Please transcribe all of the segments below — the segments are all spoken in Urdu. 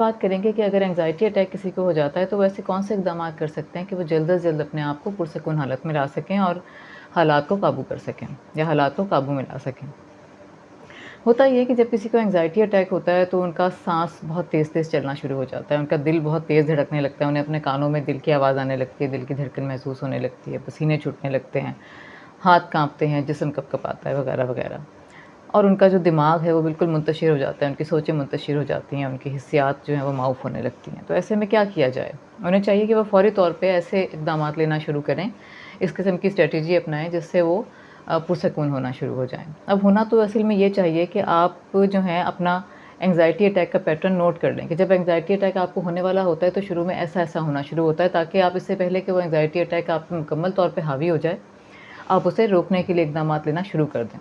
بات کریں گے کہ اگر اینگزائٹی اٹیک کسی کو ہو جاتا ہے تو وہ ایسے کون سے اقدامات کر سکتے ہیں کہ وہ جلد از جلد اپنے آپ کو پرسکون حالت میں لا سکیں اور حالات کو قابو کر سکیں یا حالات کو قابو میں لا سکیں۔ ہوتا یہ ہے کہ جب کسی کو اینگزائٹی اٹیک ہوتا ہے تو ان کا سانس بہت تیز تیز چلنا شروع ہو جاتا ہے، ان کا دل بہت تیز دھڑکنے لگتا ہے، انہیں اپنے کانوں میں دل کی آواز آنے لگتی ہے، دل کی دھڑکن محسوس ہونے لگتی ہے، پسینے چھوٹنے لگتے ہیں، ہاتھ کانپتے ہیں، جسم کپ کپاتا ہے وغیرہ وغیرہ۔ اور ان کا جو دماغ ہے وہ بالکل منتشر ہو جاتا ہے، ان کی سوچیں منتشر ہو جاتی ہیں، ان کی حسیات جو ہیں وہ معاف ہونے لگتی ہیں۔ تو ایسے میں کیا کیا جائے؟ انہیں چاہیے کہ وہ فوری طور پہ ایسے اقدامات لینا شروع کریں، اس قسم کی اسٹریٹجی اپنائیں جس سے وہ پرسکون ہونا شروع ہو جائیں۔ اب ہونا تو اصل میں یہ چاہیے کہ آپ جو ہیں اپنا اینگزائٹی اٹیک کا پیٹرن نوٹ کر لیں کہ جب اینگزائٹی اٹیک آپ کو ہونے والا ہوتا ہے تو شروع میں ایسا ایسا ہونا شروع ہوتا ہے، تاکہ آپ اس سے پہلے کہ وہ اینگزائٹی اٹیک آپ پہ مکمل طور پہ حاوی ہو جائے، آپ اسے روکنے کے لیے اقدامات لینا شروع کر دیں۔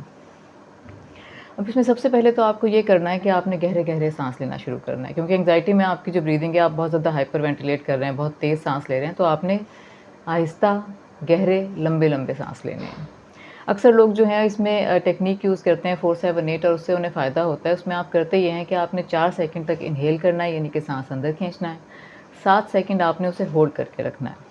اب اس میں سب سے پہلے تو آپ کو یہ کرنا ہے کہ آپ نے گہرے گہرے سانس لینا شروع کرنا ہے، کیونکہ اینگزائٹی میں آپ کی جو بریدنگ ہے آپ بہت زیادہ ہائپر وینٹیلیٹ کر رہے ہیں، بہت تیز سانس لے رہے ہیں، تو آپ نے آہستہ گہرے لمبے لمبے سانس لینے ہیں۔ اکثر لوگ جو ہیں اس میں ٹیکنیک یوز کرتے ہیں 4-7-8 اور اس سے انہیں فائدہ ہوتا ہے۔ اس میں آپ کرتے یہ ہیں کہ آپ نے 4 سیکنڈ تک انہیل کرنا ہے، یعنی کہ سانس اندر کھینچنا ہے، 7 سیکنڈ آپ نے اسے ہولڈ کر کے رکھنا ہے،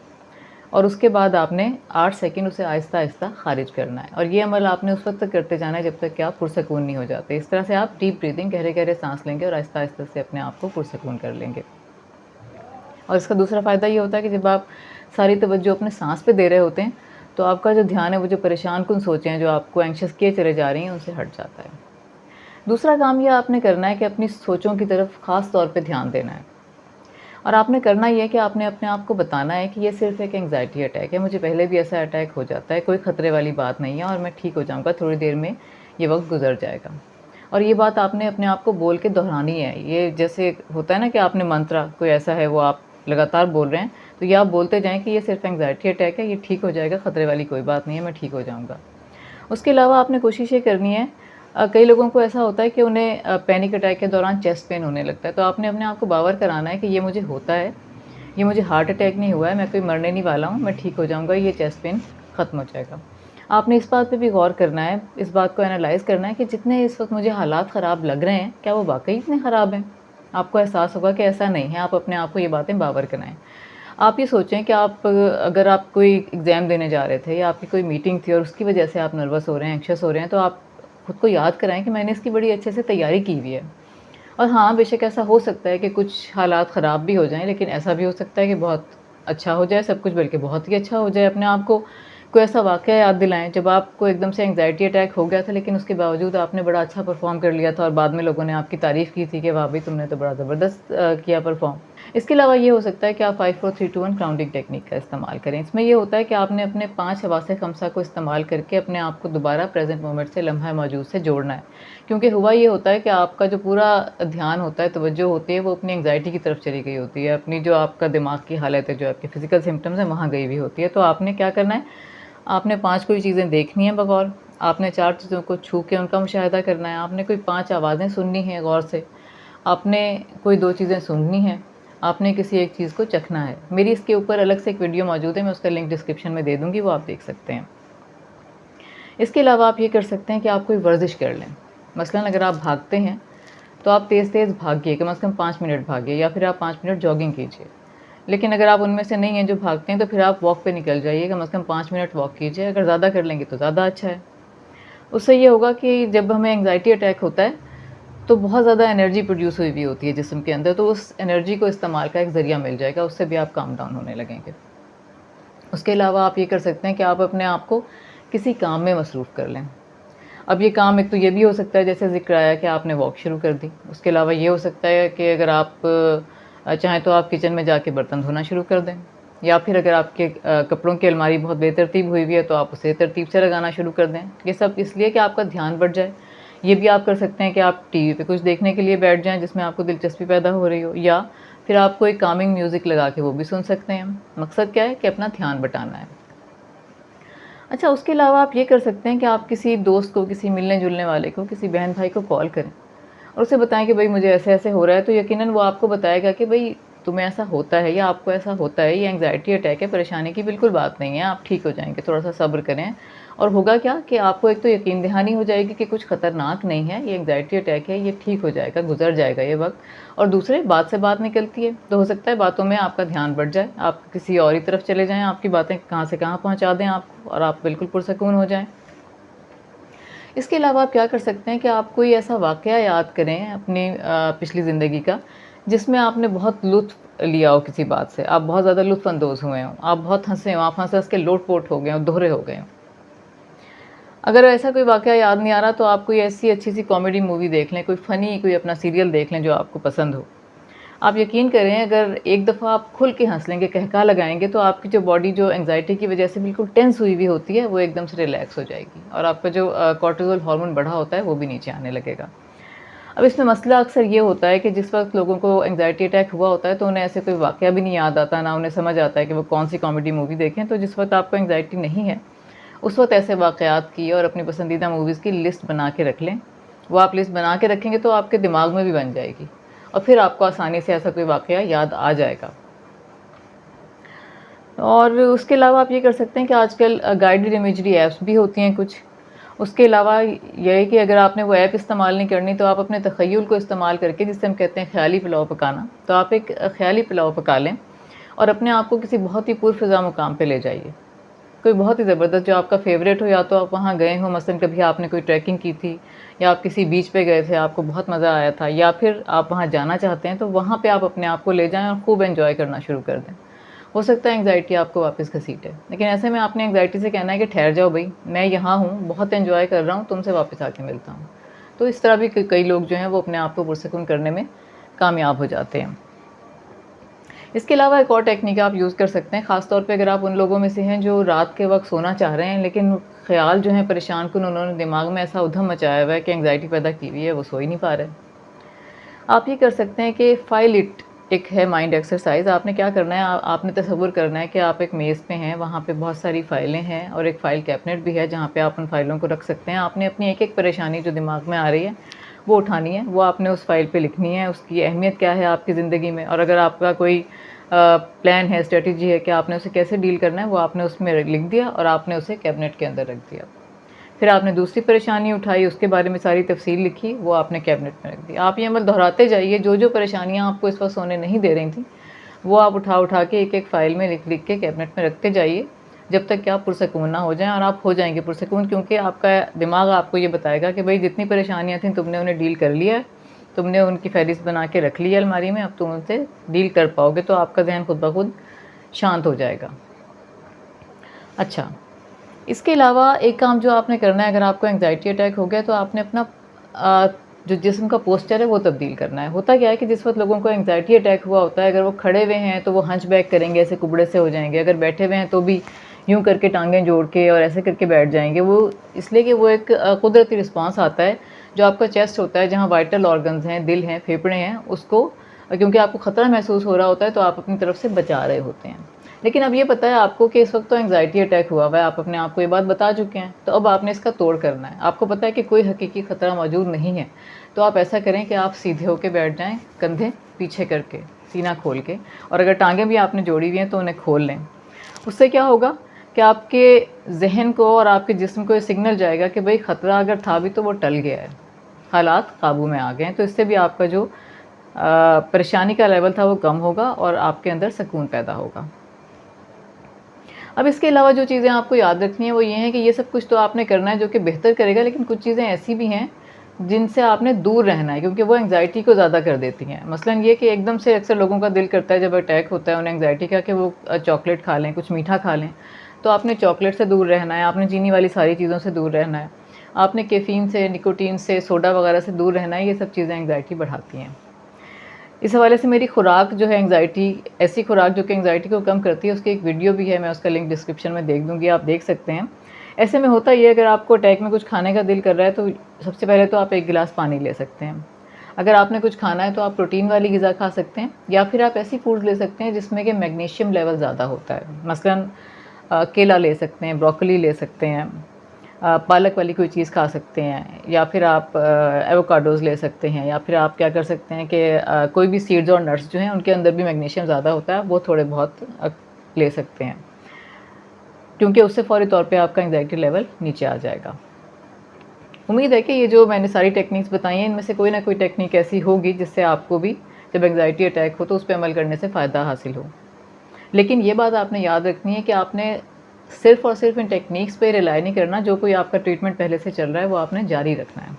اور اس کے بعد آپ نے 8 سیکنڈ اسے آہستہ آہستہ خارج کرنا ہے، اور یہ عمل آپ نے اس وقت تک کرتے جانا ہے جب تک کہ آپ پرسکون نہیں ہو جاتے۔ اس طرح سے آپ ڈیپ بریدنگ گہرے گہرے سانس لیں گے اور آہستہ آہستہ سے اپنے آپ کو پرسکون کر لیں گے۔ اور اس کا دوسرا فائدہ یہ ہوتا ہے کہ جب آپ ساری توجہ اپنے سانس پہ دے رہے ہوتے ہیں تو آپ کا جو دھیان ہے وہ جو پریشان کن سوچیں ہیں جو آپ کو اینکشس کیے چلے جا رہی ہیں ان سے ہٹ جاتا ہے۔ دوسرا کام یہ آپ نے کرنا ہے کہ اپنی سوچوں کی طرف خاص طور پہ دھیان دینا ہے، اور آپ نے کرنا یہ ہے کہ آپ نے اپنے آپ کو بتانا ہے کہ یہ صرف ایک اینگزائٹی اٹیک ہے، مجھے پہلے بھی ایسا اٹیک ہو جاتا ہے، کوئی خطرے والی بات نہیں ہے اور میں ٹھیک ہو جاؤں گا، تھوڑی دیر میں یہ وقت گزر جائے گا۔ اور یہ بات آپ نے اپنے آپ کو بول کے دہرانی ہے، یہ جیسے ہوتا ہے نا کہ آپ نے منترا کوئی ایسا ہے وہ آپ لگاتار بول رہے ہیں، تو یہ آپ بولتے جائیں کہ یہ صرف اینگزائٹی اٹیک ہے، یہ ٹھیک ہو جائے گا، خطرے والی کوئی بات نہیں ہے، میں ٹھیک ہو جاؤں گا۔ اس کے علاوہ آپ نے کوشش یہ کرنی ہے، کئی لوگوں کو ایسا ہوتا ہے کہ انہیں پینک اٹیک کے دوران چیسٹ پین ہونے لگتا ہے، تو آپ نے اپنے آپ کو باور کرانا ہے کہ یہ مجھے ہوتا ہے، یہ مجھے ہارٹ اٹیک نہیں ہوا ہے، میں کوئی مرنے نہیں والا ہوں، میں ٹھیک ہو جاؤں گا، یہ چیسٹ پین ختم ہو جائے گا۔ آپ نے اس بات پہ بھی غور کرنا ہے، اس بات کو انالائز کرنا ہے کہ جتنے اس وقت مجھے حالات خراب لگ رہے ہیں کیا وہ واقعی اتنے خراب ہیں؟ آپ کو احساس ہوگا کہ ایسا نہیں ہے، آپ اپنے آپ کو یہ باتیں باور کرائیں۔ آپ یہ سوچیں کہ اگر آپ کوئی ایگزام دینے جا رہے تھے یا آپ کی کوئی میٹنگ تھی اور اس کی وجہ سے آپ نروس ہو رہے ہیں، اینکشس ہو رہے ہیں، تو آپ خود کو یاد کرائیں کہ میں نے اس کی بڑی اچھے سے تیاری کی ہوئی ہے۔ اور ہاں بے شک ایسا ہو سکتا ہے کہ کچھ حالات خراب بھی ہو جائیں، لیکن ایسا بھی ہو سکتا ہے کہ بہت اچھا ہو جائے سب کچھ، بلکہ بہت ہی اچھا ہو جائے۔ اپنے آپ کو کوئی ایسا واقعہ یاد دلائیں جب آپ کو ایک دم سے اینگزائٹی اٹیک ہو گیا تھا لیکن اس کے باوجود آپ نے بڑا اچھا پرفارم کر لیا تھا اور بعد میں لوگوں نے آپ کی تعریف کی تھی کہ واہ بھائی تم نے تو بڑا زبردست کیا پرفارم۔ اس کے علاوہ یہ ہو سکتا ہے کہ آپ 5-4-3-2-1 گراؤنڈنگ ٹیکنیک کا استعمال کریں۔ اس میں یہ ہوتا ہے کہ آپ نے اپنے 5 حواس خمسہ کو استعمال کر کے اپنے آپ کو دوبارہ پریزنٹ مومنٹ سے، لمحہ موجود سے جوڑنا ہے، کیونکہ ہوا یہ ہوتا ہے کہ آپ کا جو پورا دھیان ہوتا ہے، توجہ ہوتی ہے، وہ اپنی اینگزائٹی کی طرف چلی گئی ہوتی ہے، اپنی جو آپ کا دماغ کی حالت ہے، جو آپ کے فزیکل سمپٹمز ہیں وہاں گئی ہوئی ہوتی ہے۔ تو آپ نے کیا کرنا ہے، آپ نے 5 کوئی چیزیں دیکھنی ہیں بغور، آپ نے 4 چیزوں کو چھو کے ان کا مشاہدہ کرنا ہے، آپ نے کوئی 5 آوازیں سننی ہیں غور سے، آپ نے کوئی 2 چیزیں سونگھنی ہیں، آپ نے کسی ایک چیز کو چکھنا ہے۔ میری اس کے اوپر الگ سے ایک ویڈیو موجود ہے، میں اس کا لنک ڈسکرپشن میں دے دوں گی، وہ آپ دیکھ سکتے ہیں۔ اس کے علاوہ آپ یہ کر سکتے ہیں کہ آپ کوئی ورزش کر لیں، مثلاً اگر آپ بھاگتے ہیں تو آپ تیز تیز بھاگیے، کم از کم 5 منٹ بھاگیے، یا پھر آپ 5 منٹ جاگنگ کیجیے۔ لیکن اگر آپ ان میں سے نہیں ہیں جو بھاگتے ہیں تو پھر آپ واک پہ نکل جائیے، کم از کم 5 منٹ واک کیجیے، اگر زیادہ کر لیں گے تو زیادہ اچھا ہے۔ اس سے یہ ہوگا کہ جب ہمیں اینگزائٹی اٹیک ہوتا ہے تو بہت زیادہ انرجی پروڈیوس ہوئی ہوتی ہے جسم کے اندر، تو اس انرجی کو استعمال کا ایک ذریعہ مل جائے گا، اس سے بھی آپ کام ڈاؤن ہونے لگیں گے۔ اس کے علاوہ آپ یہ کر سکتے ہیں کہ آپ اپنے آپ کو کسی کام میں مصروف کر لیں۔ اب یہ کام ایک تو یہ بھی ہو سکتا ہے جیسے ذکر آیا کہ آپ نے واک شروع کر دی، اس کے علاوہ یہ ہو سکتا ہے کہ اگر آپ چاہیں تو آپ کچن میں جا کے برتن دھونا شروع کر دیں، یا پھر اگر آپ کے کپڑوں کی الماری بہت بے ترتیب ہوئی ہوئی ہے تو آپ اسے ترتیب سے لگانا شروع کر دیں۔ یہ سب اس لیے کہ آپ کا دھیان بڑھ جائے۔ یہ بھی آپ کر سکتے ہیں کہ آپ ٹی وی پہ کچھ دیکھنے کے لیے بیٹھ جائیں جس میں آپ کو دلچسپی پیدا ہو رہی ہو، یا پھر آپ کوئی کامنگ میوزک لگا کے وہ بھی سن سکتے ہیں۔ مقصد کیا ہے کہ اپنا دھیان بٹانا ہے۔ اچھا، اس کے علاوہ آپ یہ کر سکتے ہیں کہ آپ کسی دوست کو، کسی ملنے جلنے والے کو، کسی بہن بھائی کو کال کریں اور اسے بتائیں کہ بھائی مجھے ایسے ایسے ہو رہا ہے، تو یقیناً وہ آپ کو بتائے گا کہ بھائی تمہیں ایسا ہوتا ہے یا آپ کو ایسا ہوتا ہے، یہ اینگزائٹی اٹیک ہے، پریشانی کی بالکل بات نہیں ہے، آپ ٹھیک ہو جائیں گے، تھوڑا سا صبر کریں اور ہوگا کیا کہ آپ کو ایک تو یقین دہانی ہو جائے گی کہ کچھ خطرناک نہیں ہے، یہ انگزائٹی اٹیک ہے، یہ ٹھیک ہو جائے گا، گزر جائے گا یہ وقت. اور دوسرے بات سے بات نکلتی ہے تو ہو سکتا ہے باتوں میں آپ کا دھیان بڑھ جائے، آپ کسی اور ہی طرف چلے جائیں، آپ کی باتیں کہاں سے کہاں پہنچا دیں آپ کو اور آپ بالکل پرسکون ہو جائیں. اس کے علاوہ آپ کیا کر سکتے ہیں کہ آپ کوئی ایسا واقعہ یاد کریں اپنی پچھلی زندگی کا جس میں آپ نے بہت لطف لیا ہو کسی بات سے، آپ بہت زیادہ لطف اندوز ہوئے ہوں، آپ بہت ہنسے ہوں، آپ ہنس کے لوٹ پوٹ ہو گئے ہوں، دوہرے ہو گئے ہوں. اگر ایسا کوئی واقعہ یاد نہیں آ رہا تو آپ کوئی ایسی اچھی سی کامیڈی مووی دیکھ لیں، کوئی فنی کوئی اپنا سیریل دیکھ لیں جو آپ کو پسند ہو. آپ یقین کریں اگر ایک دفعہ آپ کھل کے ہنس لیں گے، کہکا لگائیں گے، تو آپ کی جو باڈی جو انگزائٹی کی وجہ سے بالکل ٹینس ہوئی ہوئی ہوتی ہے وہ ایک دم سے ریلیکس ہو جائے گی، اور آپ کا جو کورٹیزول ہارمون بڑھا ہوتا ہے وہ بھی نیچے آنے لگے گا. اب اس میں مسئلہ اکثر یہ ہوتا ہے کہ جس وقت لوگوں کو انگزائٹی اٹیک ہوا ہوتا ہے تو انہیں ایسے کوئی واقعہ بھی نہیں یاد آتا، نہ انہیں سمجھ آتا ہے کہ وہ کون سی کامیڈی مووی دیکھیں. تو جس وقت آپ کو انگزائٹی نہیں ہے اس وقت ایسے واقعات کی اور اپنی پسندیدہ موویز کی لسٹ بنا کے رکھ لیں. وہ آپ لسٹ بنا کے رکھیں گے تو آپ کے دماغ میں بھی بن جائے گی اور پھر آپ کو آسانی سے ایسا کوئی واقعہ یاد آ جائے گا. اور اس کے علاوہ آپ یہ کر سکتے ہیں کہ آج کل گائیڈڈ امیجری ایپس بھی ہوتی ہیں کچھ. اس کے علاوہ یہ ہے کہ اگر آپ نے وہ ایپ استعمال نہیں کرنی تو آپ اپنے تخیل کو استعمال کر کے، جس سے ہم کہتے ہیں خیالی پلاؤ پکانا، تو آپ ایک خیالی پلاؤ پکا لیں اور اپنے آپ کو کسی بہت ہی پرفضا مقام پہ لے جائیے، کوئی بہت ہی زبردست جو آپ کا فیوریٹ ہو. یا تو آپ وہاں گئے ہوں، مثلا کبھی آپ نے کوئی ٹریکنگ کی تھی، یا آپ کسی بیچ پہ گئے تھے، آپ کو بہت مزہ آیا تھا، یا پھر آپ وہاں جانا چاہتے ہیں تو وہاں پہ آپ اپنے آپ کو لے جائیں اور خوب انجوائے کرنا شروع کر دیں. ہو سکتا ہے انگزائٹی آپ کو واپس گھسیٹے، لیکن ایسے میں آپ نے انگزائٹی سے کہنا ہے کہ ٹھہر جاؤ بھائی، میں یہاں ہوں، بہت انجوائے کر رہا ہوں، تم سے واپس آ کے ملتا ہوں. تو اس طرح بھی کئی لوگ جو ہیں وہ اپنے آپ کو پرسکون کرنے میں کامیاب ہو جاتے ہیں. اس کے علاوہ ایک اور ٹیکنیک آپ یوز کر سکتے ہیں، خاص طور پہ اگر آپ ان لوگوں میں سے ہیں جو رات کے وقت سونا چاہ رہے ہیں لیکن خیال جو ہیں پریشان کن، انہوں نے دماغ میں ایسا ادھم مچایا ہوا ہے کہ انگزائٹی پیدا کی ہوئی ہے، وہ سو ہی نہیں پا رہے. آپ یہ کر سکتے ہیں کہ فائل اٹ ایک ہے مائنڈ ایکسرسائز. آپ نے کیا کرنا ہے، آپ نے تصور کرنا ہے کہ آپ ایک میز پہ ہیں، وہاں پہ بہت ساری فائلیں ہیں اور ایک فائل کیبنٹ بھی ہے جہاں پہ آپ ان فائلوں کو رکھ سکتے ہیں. آپ نے اپنی ایک ایک پریشانی جو دماغ میں آ رہی ہے وہ اٹھانی ہے، وہ آپ نے اس فائل پہ لکھنی ہے، اس کی اہمیت کیا ہے آپ کی زندگی میں، اور اگر آپ کا کوئی پلان ہے، اسٹریٹجی ہے کہ آپ نے اسے کیسے ڈیل کرنا ہے، وہ آپ نے اس میں لکھ دیا اور آپ نے اسے کیبنٹ کے اندر رکھ دیا. پھر آپ نے دوسری پریشانی اٹھائی، اس کے بارے میں ساری تفصیل لکھی، وہ آپ نے کیبنٹ میں رکھ دی. آپ یہ عمل دہراتے جائیے، جو جو پریشانیاں آپ کو اس وقت سونے نہیں دے رہی تھیں وہ آپ اٹھا کے ایک ایک فائل میں لکھ کے کیبنٹ میں رکھتے جائیے جب تک کہ آپ پرسکون نہ ہو جائیں. اور آپ ہو جائیں گے پرسکون، کیونکہ آپ کا دماغ آپ کو یہ بتائے گا کہ بھائی جتنی پریشانیاں تھیں تم نے انہیں ڈیل کر لیا ہے، تم نے ان کی فہرست بنا کے رکھ لی ہے الماری میں، اب تم ان سے ڈیل کر پاؤ گے، تو آپ کا ذہن خود بخود شانت ہو جائے گا. اچھا، اس کے علاوہ ایک کام جو آپ نے کرنا ہے، اگر آپ کو انگزائٹی اٹیک ہو گیا تو آپ نے اپنا جو جسم کا پوسچر ہے وہ تبدیل کرنا ہے. ہوتا کیا ہے کہ جس وقت لوگوں کو انگزائٹی اٹیک ہوا ہوتا ہے، اگر وہ کھڑے ہوئے ہیں تو وہ ہنچ بیک کریں گے، ایسے کبڑے سے ہو جائیں گے. اگر بیٹھے ہوئے ہیں تو بھی یوں کر کے ٹانگیں جوڑ کے اور ایسے کر کے بیٹھ جائیں گے. وہ اس لیے کہ وہ ایک قدرتی رسپانس آتا ہے جو آپ کا چیسٹ ہوتا ہے، جہاں وائٹل آرگنز ہیں، دل ہیں، پھیپھڑے ہیں، اس کو کیونکہ آپ کو خطرہ محسوس ہو رہا ہوتا ہے تو آپ اپنی طرف سے بچا رہے ہوتے ہیں. لیکن اب یہ پتہ ہے آپ کو کہ اس وقت تو انگزائٹی اٹیک ہوا ہوا ہے، آپ اپنے آپ کو یہ بات بتا چکے ہیں، تو اب آپ نے اس کا توڑ کرنا ہے. آپ کو پتہ ہے کہ کوئی حقیقی خطرہ موجود نہیں ہے، تو آپ ایسا کریں کہ آپ سیدھے ہو کے بیٹھ جائیں، کندھے پیچھے کر کے، سینہ کھول کے، اور اگر ٹانگیں بھی آپ نے جوڑی ہوئی ہیں تو انہیں کھول لیں. اس سے کیا ہوگا کہ آپ کے ذہن کو اور آپ کے جسم کو یہ سگنل جائے گا کہ بھئی خطرہ اگر تھا بھی تو وہ ٹل گیا ہے، حالات قابو میں آ گئے ہیں. تو اس سے بھی آپ کا جو پریشانی کا لیول تھا وہ کم ہوگا اور آپ کے اندر سکون پیدا ہوگا. اب اس کے علاوہ جو چیزیں آپ کو یاد رکھنی ہیں وہ یہ ہیں کہ یہ سب کچھ تو آپ نے کرنا ہے جو کہ بہتر کرے گا، لیکن کچھ چیزیں ایسی بھی ہیں جن سے آپ نے دور رہنا ہے کیونکہ وہ انگزائٹی کو زیادہ کر دیتی ہیں. مثلاً یہ کہ ایک دم سے اکثر لوگوں کا دل کرتا ہے جب اٹیک ہوتا ہے انہیں انگزائٹی کا کہ وہ چاکلیٹ کھا لیں، کچھ میٹھا کھا لیں. تو آپ نے چاکلیٹ سے دور رہنا ہے، آپ نے چینی والی ساری چیزوں سے دور رہنا ہے، آپ نے کیفین سے، نکوٹین سے، سوڈا وغیرہ سے دور رہنا ہے. یہ سب چیزیں انگزائٹی بڑھاتی ہیں. اس حوالے سے میری خوراک جو ہے انگزائٹی، ایسی خوراک جو کہ انگزائٹی کو کم کرتی ہے، اس کی ایک ویڈیو بھی ہے، میں اس کا لنک ڈسکرپشن میں دیکھ دوں گی، آپ دیکھ سکتے ہیں. ایسے میں ہوتا یہ اگر آپ کو اٹیک میں کچھ کھانے کا دل کر رہا ہے تو سب سے پہلے تو آپ ایک گلاس پانی لے سکتے ہیں. اگر آپ نے کچھ کھانا ہے تو آپ پروٹین والی غذا کھا سکتے ہیں، یا پھر آپ ایسی فوڈز لے سکتے ہیں جس میں کہ میگنیشیم لیول زیادہ ہوتا ہے. مثلاً کیلا لے سکتے ہیں، بروکلی لے سکتے ہیں، پالک والی کوئی چیز کھا سکتے ہیں، یا پھر آپ ایووکاڈوز لے سکتے ہیں، یا پھر آپ کیا کر سکتے ہیں کہ کوئی بھی سیڈز اور نٹس جو ہیں ان کے اندر بھی میگنیشیم زیادہ ہوتا ہے، وہ تھوڑے بہت لے سکتے ہیں. کیونکہ اس سے فوری طور پہ آپ کا انگزائٹی لیول نیچے آ جائے گا۔ امید ہے کہ یہ جو میں نے ساری ٹیکنیکس بتائی ہیں ان میں سے کوئی نہ کوئی ٹیکنیک ایسی ہوگی جس سے آپ کو بھی جب انگزائٹی اٹیک ہو تو اس پہ عمل کرنے سے فائدہ حاصل ہو۔ لیکن یہ بات آپ نے یاد رکھنی ہے کہ آپ نے صرف اور صرف ان ٹیکنیکس پہ ریلائی نہیں کرنا، جو کوئی آپ کا ٹریٹمنٹ پہلے سے چل رہا ہے وہ آپ نے جاری رکھنا ہے۔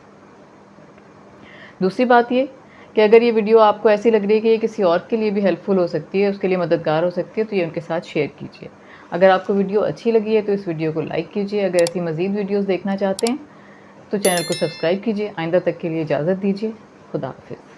دوسری بات یہ کہ اگر یہ ویڈیو آپ کو ایسی لگ رہی ہے کہ یہ کسی اور کے لیے بھی ہیلپ فل ہو سکتی ہے، اس کے لیے مددگار ہو سکتی ہے، تو یہ ان کے ساتھ شیئر کیجیے۔ اگر آپ کو ویڈیو اچھی لگی ہے تو اس ویڈیو کو لائک کیجیے۔ اگر ایسی مزید ویڈیوز دیکھنا چاہتے ہیں تو چینل کو سبسکرائب کیجیے۔ آئندہ تک کے لیے اجازت دیجیے۔ خدا حافظ۔